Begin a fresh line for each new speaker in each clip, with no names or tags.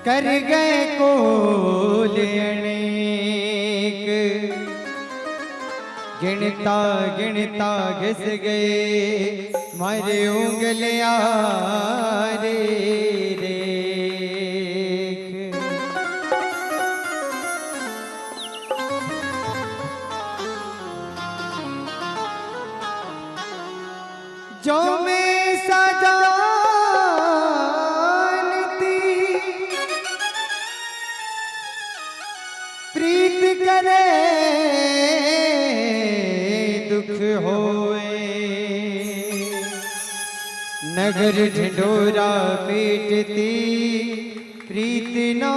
कर गए कोल अनेक, गिनता गिनता घिस गए मारे उंगलियां रे रेख। जो मैं सजानती प्रीत करे दुख होए, नगर ढिंढोरा पीटती प्रीत ना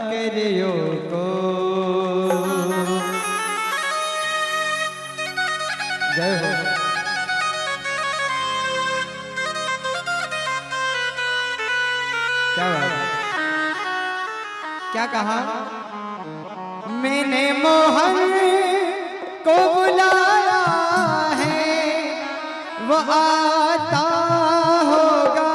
करियो को। जय हो। क्या बात, क्या कहा? मैंने मोहन को बुलाया है वो आता होगा,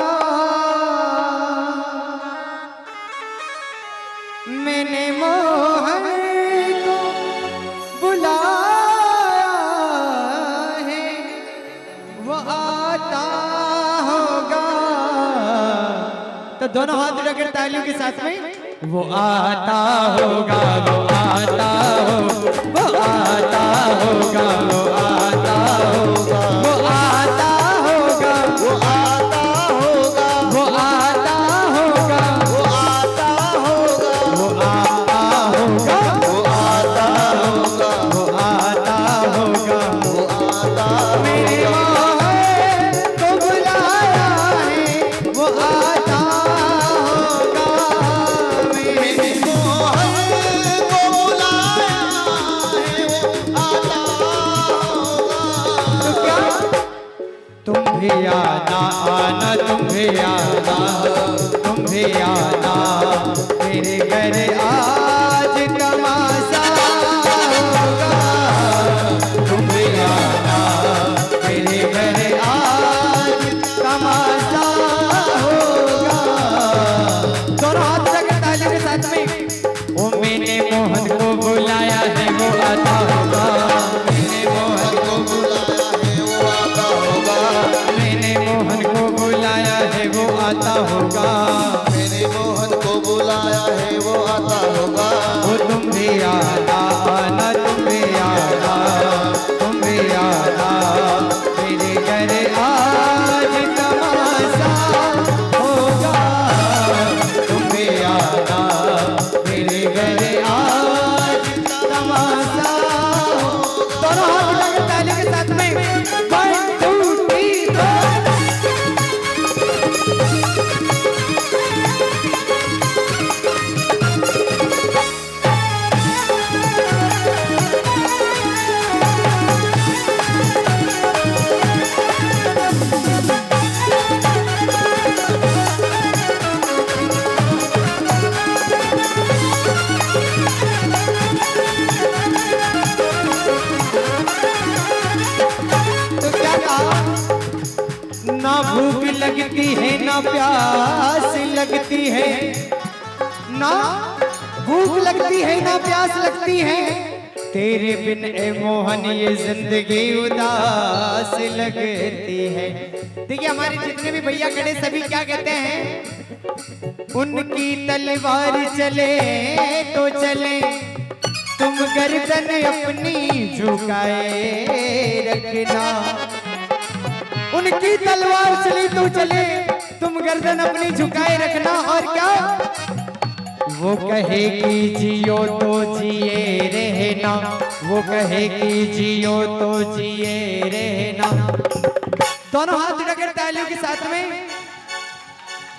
मैंने मोहन को बुलाया है वो आता होगा। तो दोनों हाथ रगड़ तालियों के साथ में वो आता होगा, वो आता हो, वो आता होगा, वो आता होगा, वो आता होगा, वो आता होगा, वो आता होगा, वो आता होगा, वो आता होगा, वो आता होगा, वो आता होगा, वो आता। मेरे मोहन को बुलाया है वो आता होगा, मेरे मोहन को बुलाया है वो आता होगा। तो क्या तुम भी आना, आना तुम भी आना, तुम भी आना मेरे घर आज तमाशा होगा। तुम भी आना मेरे घर आज तमाशा होगा। दोनों हाथ रखकर तालियों के साथ में ओ मैंने मोहन को बुलाया है वो आता होगा, मैंने मोहन को बुलाया है वो आता होगा, मैंने मोहन को बुलाया है वो आता होगा,
मेरे मोहन को बुलाया है वो आता होगा।
वो तुम भी आना, आना तुम भी आना, तुम भी आना मेरे घर आज तमाशा होगा। तुम भी आना मेरे घर आज तमाशा होगा। दोनों हाथ उठाकर ताली के साथ में 1 2 3 तो क्या कहा? ना भूख लगती है ना प्यास लगती है, ना भूख लगती है ना प्यास लगती है, तेरे बिन ए मोहन ये जिंदगी उदास लगती है। देखिए हमारे जितने भी भैया खड़े सभी क्या कहते हैं? उनकी तलवार चले तो चले, तुम गर्दन अपनी झुकाए रखना। उनकी तलवार चली तो चले, तुम गर्दन अपनी झुकाए रखना। और क्या वो कहे कि जियो तो जिए रहना, वो कहे कि जियो तो जिए रहना। दोनों हाथ रगड़ तालियों के साथ में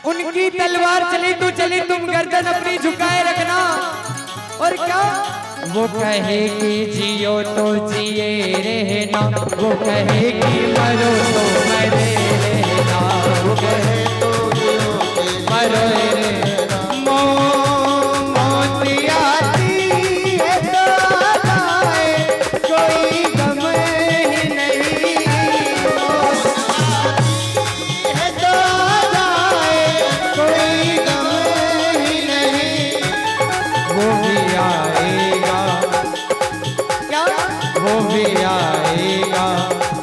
उनकी तलवार चली तो चली, तुम गर्दन अपनी झुकाए रखना। और क्या वो कहे कि जियो तो जिए रहना, वो कहे कि मरो तो मरे रहना, वो कहे तो जियो के मरो रहना। मौत आती है तो आए, कोई गम ही नहीं। मौत आती है तो आए, कोई गम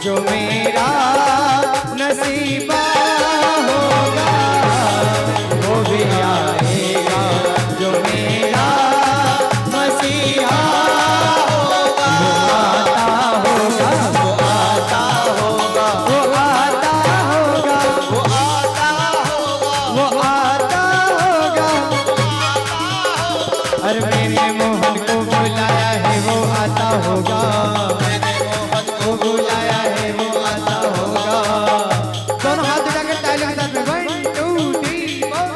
जो मेरा नसीबा होगा वो भी आएगा, जो मेरा मसीहा होगा वो आता होगा, वो आता होगा, वो आता होगा, वो आता होगा, अरे मैंने मोहन को बुलाया है वो आता होगा, वो बुलाया है वो आता होगा। दोनों हाथ उठाकर तालियों के साथ में 1 2 3 4।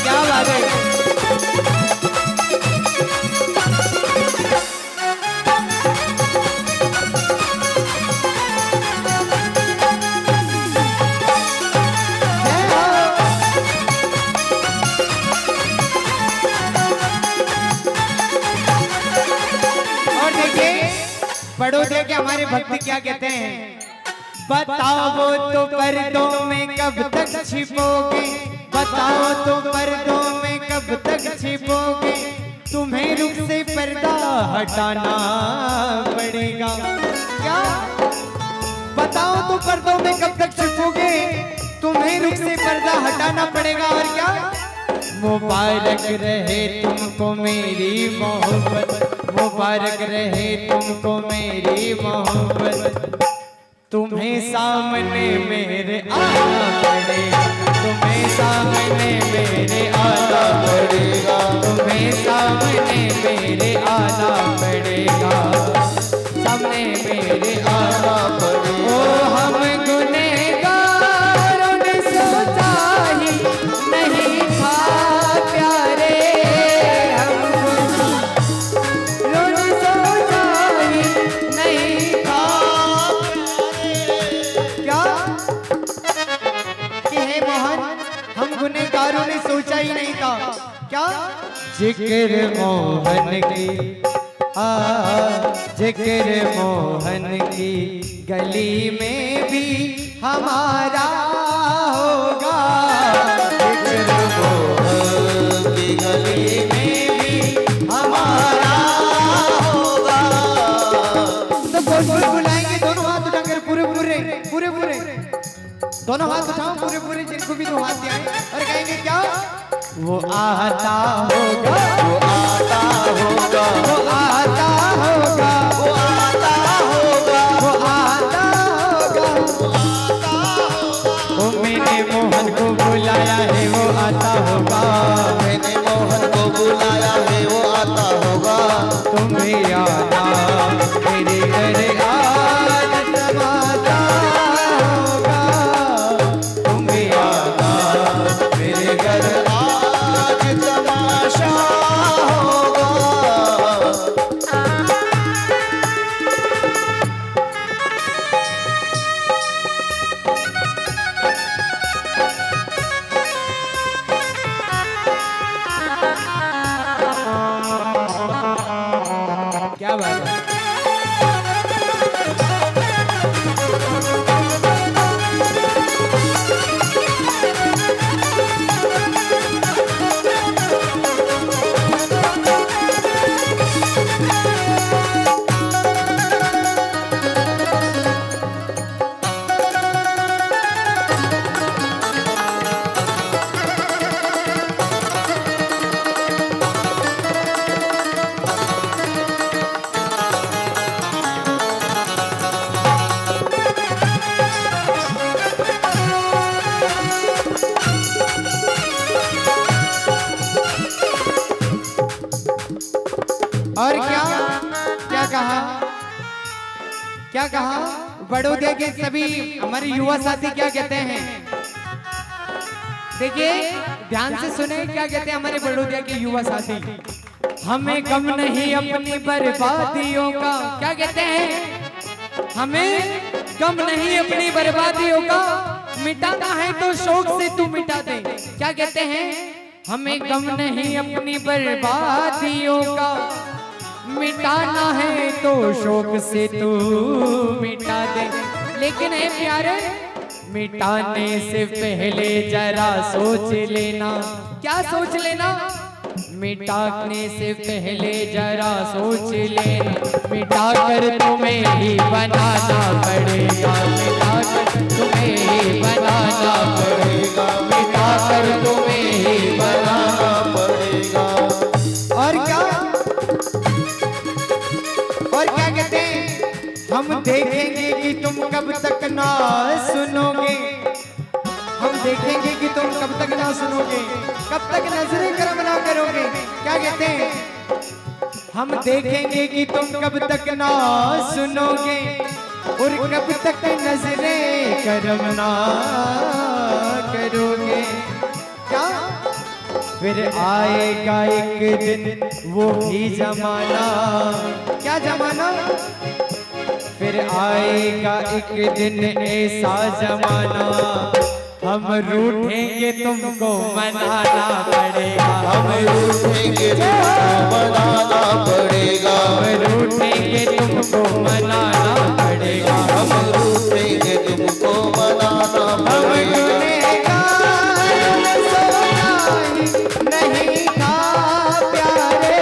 क्या बात है। जय हो। और देखिए बड़ौदे के हमारे भक्ति क्या कहते हैं, बताओ तो पर्दों में कब तक छिपोगे, बताओ तो पर्दों में कब तक छिपोगे, तुम्हें रुख से पर्दा हटाना पड़ेगा। क्या बताओ तो पर्दों में कब तक छिपोगे, तुम्हें रुख से पर्दा हटाना पड़ेगा। और क्या, मुबारक रहे तुमको मेरी मोहब्बत, मुबारक रहे तुमको मेरी मोहब्बत, तुम्हें सामने मेरे आना पड़ेगा, तुम्हें सामने मेरे आना पड़ेगा, तुम्हें सामने मेरे आना पड़ेगा, सामने मेरे आना पड़ेगा। ओ हम गुनहगारों ने सोचा ही नहीं था प्यारे, हम गुनहगारों ने सोचा ही नहीं था क्या कि हे मोहन हम गुनहगारों ने सोचा ही नहीं था। क्या जिक्र मोहन की जिक्र मोहन की गली में भी हमारा होगा, जिक्र मोहन की गली में भी हमारा होगा। तो बोल बुलाएंगे, दोनों हाथ उठाकर पूरे पूरे पूरे पूरे दोनों हाथ उठाओ पूरे पूरे, जिनको भी दो हाथ दिए और कहेंगे क्या, वो आता होगा, वो आता होगा, वो आता होगा, वो आता होगा, वो आता होगा, वो आता होगा। ओ मैंने मोहन को बुलाया है वो आता होगा,
मैंने मोहन को बुलाया है वो आता होगा,
तुम्हें आना मेरे घर आज तमाशा होगा, तुम्हें आना मेरे घर
आज तमाशा होगा।
क्या बात है। और क्या क्या कहा, क्या कहा, बड़ौदे के सभी हमारे युवा साथी क्या कहते हैं, देखिए ध्यान से सुने क्या कहते हैं हमारे बड़ौदे के युवा साथी। हमें गम नहीं अपनी बर्बादियों का। क्या कहते हैं? हमें गम नहीं अपनी बर्बादियों का, मिटाना है तो शौक से तू मिटा दे। क्या कहते हैं? हमें गम नहीं अपनी बर्बादियों का, मिटाना है तो शौक से तू मिटा दे। लेकिन है प्यारे, मिटाने से पहले जरा सोच लेना। क्या सोच लेना? मिटाने से पहले जरा सोच लेना, मिटा कर तुम्हें ही बनाना पड़ेगा, मिटा कर तुम्हें ही बनाना पड़ेगा, मिटा कर तुम्हें ही बनाना
पड़ेगा।
और क्या कहते हैं? हम देखेंगे कि तुम कब तक ना सुनोगे, हम देखेंगे कि तुम कब तक ना सुनोगे, कब तक नजरें करम ना करोगे। क्या कहते हैं? हम देखेंगे कि तुम कब तक ना सुनोगे और कब तक नजरें करम ना करोगे। क्या? फिर आएगा एक दिन वो भी जमाना। क्या जमाना? फिर आएगा एक दिन ऐसा जमाना, हम रूठेंगे तुमको मनाना पड़ेगा,
हम रूठेंगे तुमको मनाना पड़ेगा,
हम रूठेंगे तुमको मनाना पड़ेगा,
हम रूठेंगे तुमको मनाना पड़ेगा।
नहीं था प्यारे,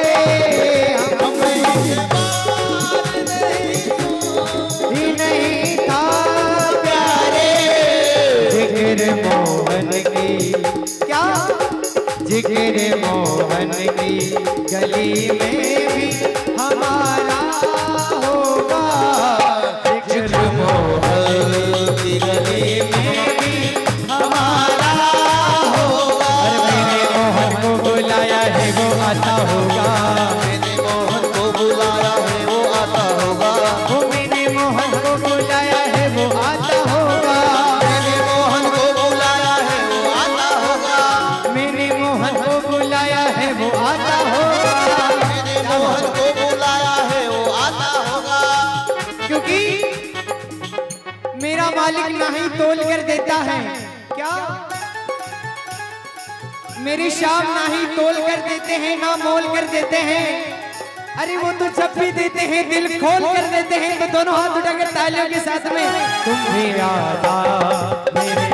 नहीं था प्यारे, जिक्र मोहन की। क्या? जिक्र मोहन की गली में भी हमारा होगा, जिक्र मोहन की गली में भी हमारा होगा। और मेरे मोहन को बुलाया है वो आता होगा,
मैंने मोहन को बुलाया है वो आता होगा,
वो मैंने मोहन को बुलाया है वो आता होगा,
मैंने मोहन को बुलाया है वो आता होगा,
मैंने मोहन को बुलाया है वो आता होगा,
मैंने मोहन को बुलाया है वो आता होगा।
क्योंकि मेरा मालिक ना ही तोल कर देता है। क्या? मेरी शाम ना ही तोल कर देते हैं ना मोल कर देते हैं। अरे वो तो जब भी देते हैं दिल खोल कर देते हैं। तो दोनों हाथ उठाकर तालियों के साथ में तुम भी याद आ मेरे